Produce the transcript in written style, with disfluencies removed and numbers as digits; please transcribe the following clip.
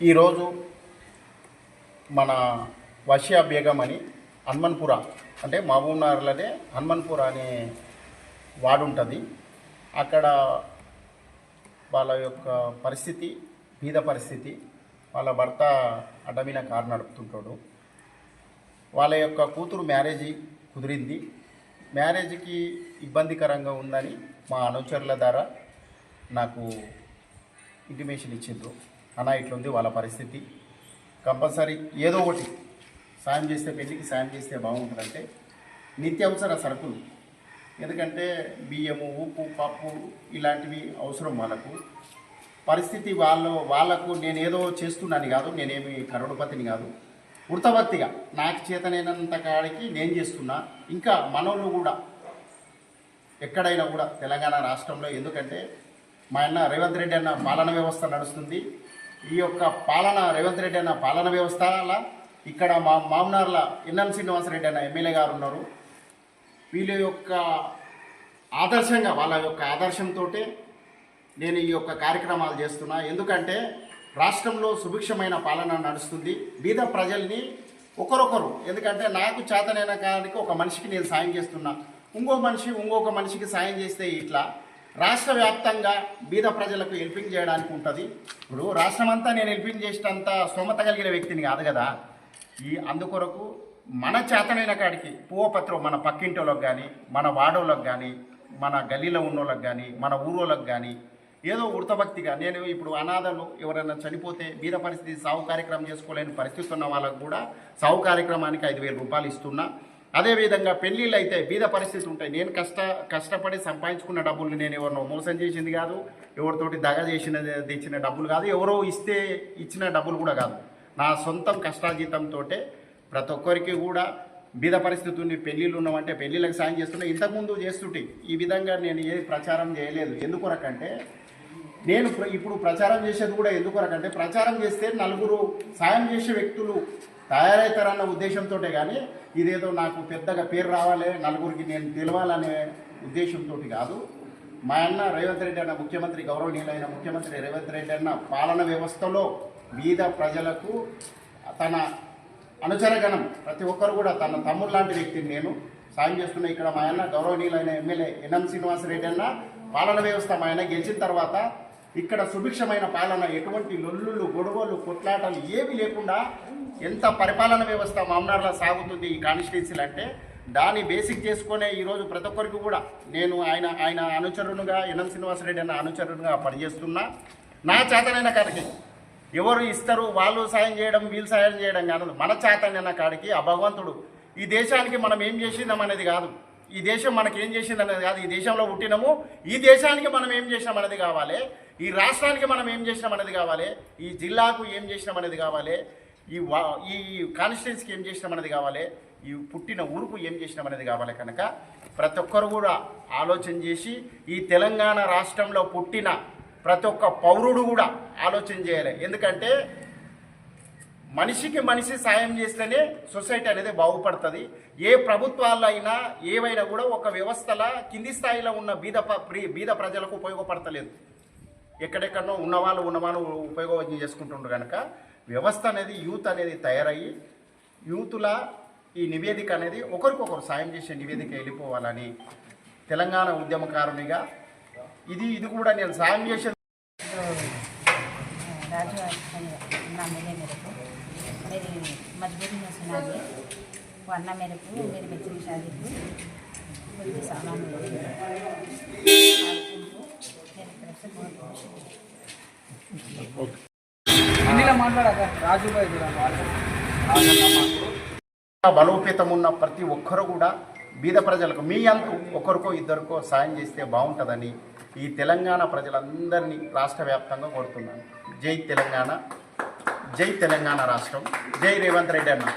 ఈరోజు మన వషియా బేగం అని హనుమన్పుర అంటే మహబూబ్నగర్లోనే హనుమన్పుర అనే వార్డు ఉంటుంది. అక్కడ వాళ్ళ యొక్క పరిస్థితి బీద పరిస్థితి. వాళ్ళ భర్త అడ్డమైన కారు నడుపుతుంటాడు. వాళ్ళ యొక్క కూతురు మ్యారేజీ కుదిరింది. మ్యారేజ్కి ఇబ్బందికరంగా ఉందని మా అనుచరుల ద్వారా నాకు ఇంటిమేషన్ ఇచ్చిండ్రు. అన్న ఇట్లుంది వాళ్ళ పరిస్థితి, కంపల్సరీ ఏదో ఒకటి సాయం చేస్తే, పెళ్ళికి సాయం చేస్తే బాగుంటుందంటే నిత్యావసర సరుకులు, ఎందుకంటే బియ్యము, ఉప్పు, పప్పు ఇలాంటివి అవసరం. వాళ్ళకు పరిస్థితి వాళ్ళకు నేనేదో చేస్తున్నాను కాదు, నేనేమి కరోడుపతిని కాదు, వృత్తభక్తిగా నాకు చేతనైనంత కాడికి నేను చేస్తున్నా. ఇంకా మనోళ్ళు కూడా ఎక్కడైనా కూడా తెలంగాణ రాష్ట్రంలో, ఎందుకంటే మా అన్న రేవంత్ రెడ్డి అన్న పాలన వ్యవస్థ నడుస్తుంది. ఈ యొక్క పాలన రేవంత్ రెడ్డి అన్న పాలన వ్యవస్థ అలా ఇక్కడ మా మామనార్ల ఎన్ఎం శ్రీనివాసరెడ్డి అన్న ఎమ్మెల్యే గారు ఉన్నారు. వీళ్ళ యొక్క ఆదర్శంగా, వాళ్ళ యొక్క ఆదర్శంతో నేను ఈ యొక్క కార్యక్రమాలు చేస్తున్నా. ఎందుకంటే రాష్ట్రంలో సుభిక్షమైన పాలన నడుస్తుంది. బీద ప్రజల్ని ఒకరొకరు, ఎందుకంటే నాకు చేతనైన కాడికి ఒక మనిషికి నేను సాయం చేస్తున్నా, ఇంకొక మనిషికి సాయం చేస్తే ఇట్లా రాష్ట్ర వ్యాప్తంగా బీద ప్రజలకు హెల్పింగ్ చేయడానికి ఉంటుంది. ఇప్పుడు రాష్ట్రం అంతా నేను హెల్పింగ్ చేసేటంత స్తోమత కలిగిన వ్యక్తిని కాదు కదా. అందుకొరకు మన చేతనైన కాడికి పూవపత్రం మన పక్కింటి వాళ్ళకి కానీ, మన వాడోళ్ళకి కానీ, మన గల్లీలో ఉన్నోళ్ళకి కానీ, మన ఊరోళ్ళకి కానీ ఏదో వృత్తభక్తిగా నేను ఇప్పుడు అనాథలు ఎవరైనా చనిపోతే బీద పరిస్థితి సాగు కార్యక్రమం చేసుకోలేని పరిస్థితి ఉన్న వాళ్ళకు కూడా సాగు కార్యక్రమానికి 5,000 రూపాయలు ఇస్తున్నా. అదేవిధంగా పెళ్ళిళ్ళు అయితే బీద పరిస్థితి ఉంటాయి. నేను కష్టపడి సంపాదించుకున్న డబ్బులు నేను ఎవరినో మోసం చేసింది కాదు, ఎవరితోటి దగ తెచ్చిన డబ్బులు కాదు, ఎవరో ఇచ్చిన డబ్బులు కూడా కాదు. నా సొంతం కష్టాజీతంతో ప్రతి ఒక్కరికి కూడా బీద పరిస్థితి ఉంది. పెళ్ళిళ్ళు ఉన్నామంటే పెళ్ళిళ్ళకి సాయం చేస్తున్నా. ఇంతకుముందు చేస్తుంటే ఈ విధంగా నేను ఏది ప్రచారం చేయలేదు. ఎందుకొరకంటే నేను ఇప్పుడు ప్రచారం చేసేది కూడా ఎందుకొరకంటే, ప్రచారం చేస్తే నలుగురు సాయం చేసే వ్యక్తులు తయారవుతారన్న ఉద్దేశంతో, కానీ ఇదేదో నాకు పెద్దగా పేరు రావాలి, నలుగురికి నేను తెలవాలనే ఉద్దేశంతో కాదు. మా అన్న రేవంత్ రెడ్డి అన్న ముఖ్యమంత్రి, గౌరవనీయులైన ముఖ్యమంత్రి రేవంత్ రెడ్డి అన్న పాలన వ్యవస్థలో బీద ప్రజలకు తన అనుచరగణం ప్రతి ఒక్కరు కూడా తన తమ్ముడు లాంటి వ్యక్తిని నేను సాయం చేస్తున్నా. ఇక్కడ మా అన్న గౌరవనీయులైన ఎమ్మెల్యే ఎన్ఎం శ్రీనివాసరెడ్డి అన్న పాలన వ్యవస్థ మా ఆయన గెలిచిన తర్వాత ఇక్కడ సుభిక్షమైన పాలన, ఎటువంటి లొల్లులు, గొడవలు, కొట్లాటలు ఏవి లేకుండా ఎంత పరిపాలన వ్యవస్థ మామనార్లో సాగుతుంది ఈ కాన్స్టిట్యున్సీలు అంటే, దాన్ని బేసిక్ చేసుకునే ఈరోజు ప్రతి ఒక్కరికి కూడా నేను ఆయన అనుచరునిగా, ఎన్ఎం శ్రీనివాసరెడ్డి అన్న అనుచరునిగా పనిచేస్తున్నా. నా చేతనైన కాడికి ఎవరు ఇస్తారు వాళ్ళు సాయం చేయడం, వీళ్ళు సాయం చేయడం కాదు, మన చేతనైన కాడికి ఆ భగవంతుడు ఈ దేశానికి మనం ఏం చేసినాం అనేది కాదు, ఈ దేశం మనకి ఏం చేసింది అనేది కాదు, ఈ దేశంలో పుట్టినాము, ఈ దేశానికి మనం ఏం చేసినాం అనేది కావాలి, ఈ రాష్ట్రానికి మనం ఏం చేసినాం అనేది కావాలి, ఈ జిల్లాకు ఏం చేసినాం అనేది కావాలి, ఈ కాన్స్టిట్యున్సీకి ఏం చేసినాం అనేది కావాలి, ఈ పుట్టిన ఊరుకు ఏం చేసినాం అనేది కావాలి. కనుక ప్రతి ఒక్కరు కూడా ఆలోచన చేసి ఈ తెలంగాణ రాష్ట్రంలో పుట్టిన ప్రతి ఒక్క పౌరుడు కూడా ఆలోచన చేయాలి. ఎందుకంటే మనిషికి మనిషి సాయం చేస్తేనే సొసైటీ అనేది బాగుపడుతుంది. ఏ ప్రభుత్వాల్లో అయినా ఏవైనా కూడా ఒక వ్యవస్థల కింది స్థాయిలో ఉన్న బీద ప్రజలకు ఉపయోగపడతలేదు. ఎక్కడెక్కడనో ఉన్నవాళ్ళు ఉపయోగం చేసుకుంటుండ్రు. కనుక వ్యవస్థ అనేది యూత్ అనేది తయారయ్యి యూత్ల ఈ నివేదిక అనేది ఒకరికొకరు సాయం చేసే నివేదిక వెళ్ళిపోవాలని తెలంగాణ ఉద్యమకారునిగా ఇది కూడా నేను సాయం చేసే రాజు అన్న मेरे को मेरी मजबूरी में सुना दिए वो अन्ना मेरे को मेरी बच्चे की शादी को मुझे सामान मेरी तरफ से बहुत खुशी బలోపేతం ఉన్న ప్రతి ఒక్కరు కూడా బీద ప్రజలకు మీ అంతు ఒకరికో ఇద్దరికో సాయం చేస్తే బాగుంటుందని ఈ తెలంగాణ ప్రజలందరినీ రాష్ట్ర వ్యాప్తంగా కోరుతున్నాను. జై తెలంగాణ, జై తెలంగాణ రాష్ట్రం, జై రేవంత్ రెడ్డి అన్న.